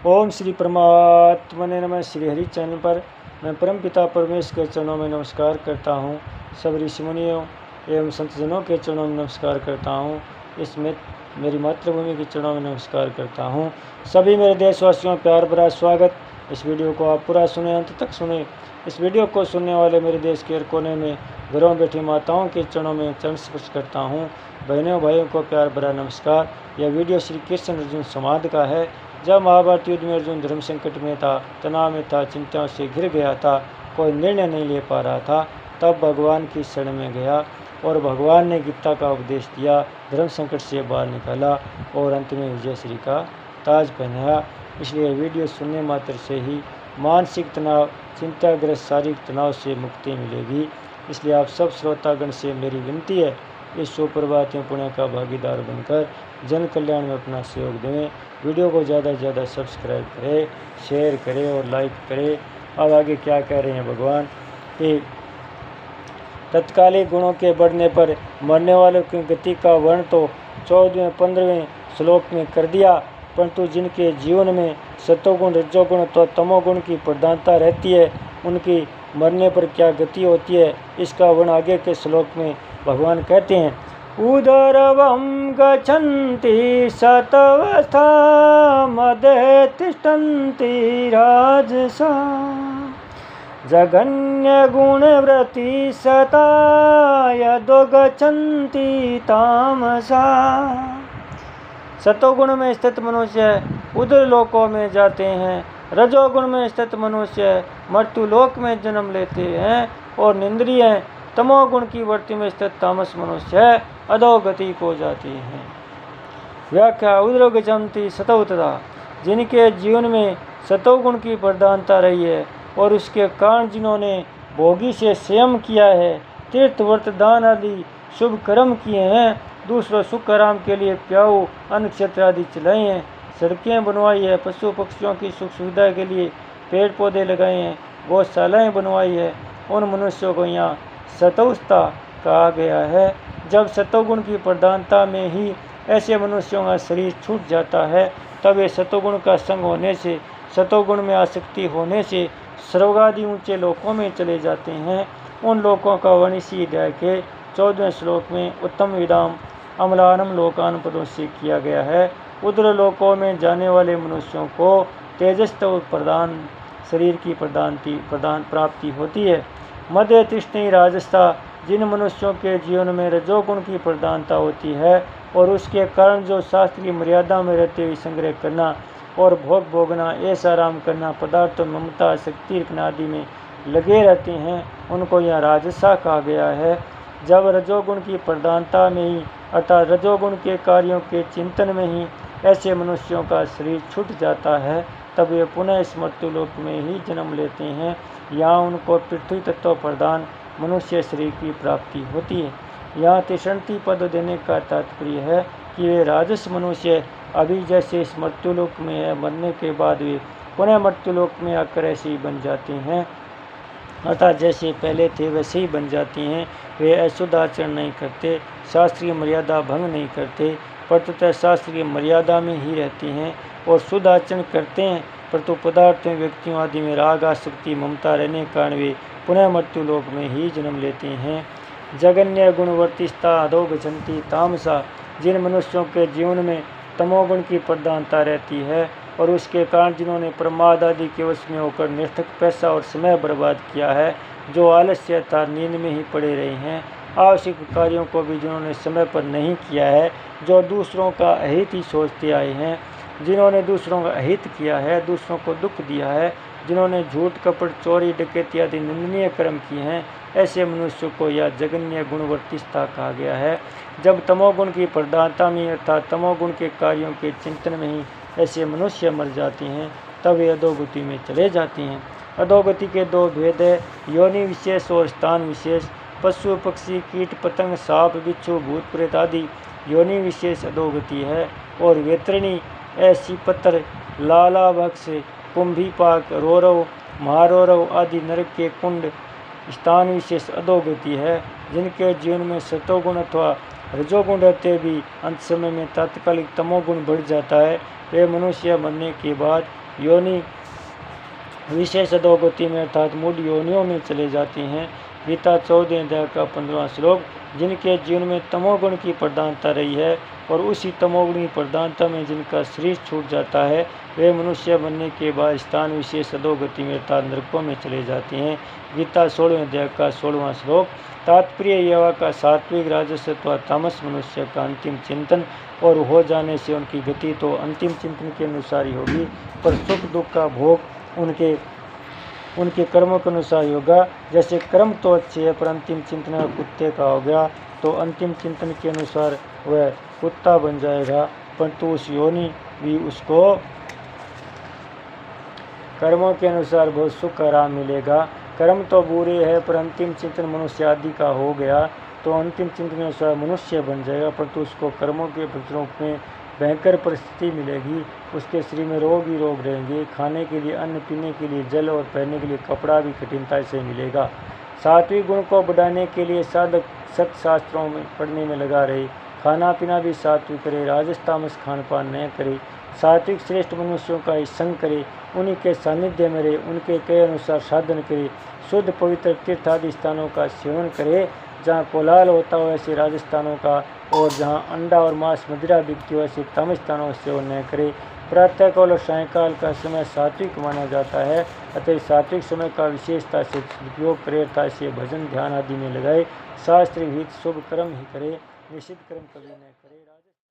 ओम श्री परमात्मने नमः। श्री हरि चैनल पर मैं परम पिता परमेश्वर के चरणों में नमस्कार करता हूँ। सब ऋषि मुनियों एवं संतजनों के चरणों में नमस्कार करता हूँ। इसमें मेरी मातृभूमि के चरणों में नमस्कार करता हूँ। सभी मेरे देशवासियों प्यार भरा स्वागत। इस वीडियो को आप पूरा सुने, अंत तक सुने। इस वीडियो को सुनने वाले मेरे देश के हर कोने में घरों में बैठी माताओं के चरणों में चरण स्पर्श करता हूँ। बहनों भाइयों को प्यार भरा नमस्कार। यह वीडियो श्री कृष्ण अर्जुन संवाद का है। जब महाभारत युद्ध में अर्जुन धर्म संकट में था, तनाव में था, चिंताओं से घिर गया था, कोई निर्णय नहीं ले पा रहा था, तब भगवान की शरण में गया और भगवान ने गीता का उपदेश दिया, धर्म संकट से बाहर निकाला और अंत में विजय श्री का ताज पहनाया। इसलिए वीडियो सुनने मात्र से ही मानसिक तनाव, चिंताग्रस्त शारीरिक तनाव से मुक्ति मिलेगी। इसलिए आप सब श्रोतागण से मेरी विनती है, इस सुप्रभात एवं पुण्य का भागीदार बनकर जन कल्याण में अपना सहयोग दें। वीडियो को ज़्यादा से ज़्यादा सब्सक्राइब करें, शेयर करें और लाइक करें। अब आगे क्या कह रहे हैं भगवान कि तत्कालिक गुणों के बढ़ने पर मरने वालों की गति का वर्णन तो 14वें 15वें श्लोक में कर दिया, परंतु जिनके जीवन में सतोगुण रजोगुण तो तमोगुण की प्रधानता रहती है, उनकी मरने पर क्या गति होती है, इसका वर्णन आगे के श्लोक में भगवान कहते हैं। उदरवं गच्छन्ति सतवस्था मदे तिष्ठन्ति राजसा जगन्यगुणव्रति सता यदो गच्छन्ति तामसा। सतोगुण में स्थित मनुष्य उदर लोकों में जाते हैं, रजोगुण में स्थित मनुष्य मृत्यु लोक में जन्म लेते हैं और निंद्रिय तमोगुण की वृत्ति में स्थित तामस मनुष्य अधोगति को जाती हैं। व्याख्या। उदर गच्छन्ति सतोतदा, जिनके जीवन में सतोगुण की प्रधानता रही है और उसके कारण जिन्होंने भोगी से संयम किया है, तीर्थ व्रत दान आदि शुभ कर्म किए हैं, दूसरों सुख आराम के लिए प्याऊ अन्न क्षेत्र आदि चलाए हैं, सड़कें बनवाई है, पशु पक्षियों की सुख सुविधा के लिए पेड़ पौधे लगाए हैं, गौशालाएँ बनवाई है, उन मनुष्यों को यहाँ सतोस्ता कहा गया है। जब सतोगुण की प्रधानता में ही ऐसे मनुष्यों का शरीर छूट जाता है, तब ये सतोगुण का संग होने से, सतोगुण में आसक्ति होने से स्वर्गादि ऊंचे लोकों में चले जाते हैं। उन लोकों का वर्णन इसी अध्याय के 14वें श्लोक में उत्तम विदाम अमलानम लोकान पदों से किया गया है। उदर लोकों में जाने वाले मनुष्यों को तेजस्व प्रधान शरीर की प्रधान प्राप्ति होती है। मध्य तिष्ठि राजस्था, जिन मनुष्यों के जीवन में रजोगुण की प्रधानता होती है और उसके कारण जो शास्त्रीय मर्यादा में रहते हुए संग्रह करना और भोग भोगना, ऐसा आराम करना, पदार्थों ममता शक्ति रखना आदि में लगे रहते हैं, उनको यह राजसा कहा गया है। जब रजोगुण की प्रधानता में ही अर्थात रजोगुण के कार्यों के चिंतन में ही ऐसे मनुष्यों का शरीर छूट जाता है, तब वे पुनः इस मृत्युलोक में ही जन्म लेते हैं। यहाँ उनको पृथ्वी तत्व प्रधान मनुष्य शरीर की प्राप्ति होती है। यहाँ तिष्ठन्ति पद देने का तात्पर्य है कि वे राजस मनुष्य अभी जैसे इस मृत्युलोक में है, मरने के बाद वे पुनः मृत्युलोक में आकर ऐसे ही बन जाते हैं, अर्थात जैसे पहले थे वैसे ही बन जाते हैं। वे अशुद्ध आचरण नहीं करते, शास्त्रीय मर्यादा भंग नहीं करते, परंतु शास्त्रीय मर्यादा में ही रहते हैं और शुद्ध आचरण करते हैं, परंतु पदार्थों व्यक्तियों आदि में राग आसक्ति ममता रहने के कारण वे पुनः मृत्युलोक में ही जन्म लेते हैं। जगन्य गुणवर्तिस्ता अधो गच्छन्ति तामसा, जिन मनुष्यों के जीवन में तमोगुण की प्रधानता रहती है और उसके कारण जिन्होंने प्रमाद आदि के वश में होकर निर्थक पैसा और समय बर्बाद किया है, जो आलस्य था नींद में ही पड़े रहे हैं, आवश्यक कार्यों को भी जिन्होंने समय पर नहीं किया है, जो दूसरों का अहित ही सोचते आए हैं, जिन्होंने दूसरों का अहित किया है, दूसरों को दुख दिया है, जिन्होंने झूठ कपट चोरी डकैती आदि निंदनीय कर्म किए हैं, ऐसे मनुष्यों को यह जगन्य गुणवर्तिस्ता कहा गया है। जब तमोगुण की प्रधानता में अर्थात तमोगुण के कार्यों के चिंतन में ही ऐसे मनुष्य मर जाते हैं, तब वे अधोगति में चले जाते हैं। अधोगति के दो भेद है, योनि विशेष और स्थान विशेष। पशु पक्षी कीट पतंग सांप बिच्छू भूत प्रेत आदि योनि विशेष अधोगति है और वेतरणी ऐसी पत्थर लाला भक्ष कुंभीपाक रौरव महारौरव आदि नरक के कुंड स्थान विशेष अधोगति है। जिनके जीवन में सतोगुण अथवा रजोगुण रहते भी अंत समय में तात्कालिक तमोगुण बढ़ जाता है, वे मनुष्य मरने के बाद योनि विशेष अधोगति में अर्थात मूढ़ योनियों में चले जाते हैं। गीता 14 अध्याय का 15वां श्लोक। जिनके जीवन में तमोगुण की प्रधानता रही है और उसी तमोगुण की प्रधानता में जिनका शरीर छूट जाता है, वे मनुष्य बनने के बाद स्थान विशेष अधोगति में अर्थात नरकों में चले जाते हैं। गीता 16 अध्याय का 16वां श्लोक। तात्पर्य यह का सात्विक, राजस अथवा तामस मनुष्य का अंतिम चिंतन और हो जाने से उनकी गति तो अंतिम चिंतन के अनुसार ही होगी, पर सुख दुख का भोग उनके कर्मों के अनुसार होगा। जैसे कर्म तो अच्छे है पर अंतिम चिंतन कुत्ते का हो गया, तो अंतिम चिंतन के अनुसार वह कुत्ता बन जाएगा, परंतु उस योनि भी उसको कर्मों के अनुसार बहुत सुख आराम मिलेगा। कर्म तो बुरे है पर अंतिम चिंतन मनुष्य आदि का हो गया, तो अंतिम चिंतन के अनुसार मनुष्य बन जाएगा, परंतु उसको कर्मों के प्रतिरूप में भयंकर परिस्थिति मिलेगी। उसके शरीर में रोग ही रोग रहेंगे। खाने के लिए अन्न, पीने के लिए जल और पहनने के लिए कपड़ा भी कठिनता से मिलेगा। सात्विक गुण को बढ़ाने के लिए साधक सत्य शास्त्रों में पढ़ने में लगा रहे, खाना पीना भी सात्विक करे, राजस तामस खान पान न करे, सात्विक श्रेष्ठ मनुष्यों का ही संग करे, उन्हीं के सानिध्य में रहे, उनके कहे अनुसार साधन करे, शुद्ध पवित्र तीर्थ आदि स्थानों का सेवन करे, जहाँ कोलाहल होता हो ऐसे राजस्थानों का, और जहाँ अंडा और मांस मदिरा बिकती हो ऐसे तामस स्थानों का सेवन न करे। प्रातःकाल और सायंकाल का समय सात्विक माना जाता है, अतः सात्विक समय का विशेषता से उपयोग करे, अर्थात से भजन ध्यान आदि में लगाए, शास्त्र हित शुभ कर्म ही करे, निषिद्ध कर्म कभी न करे।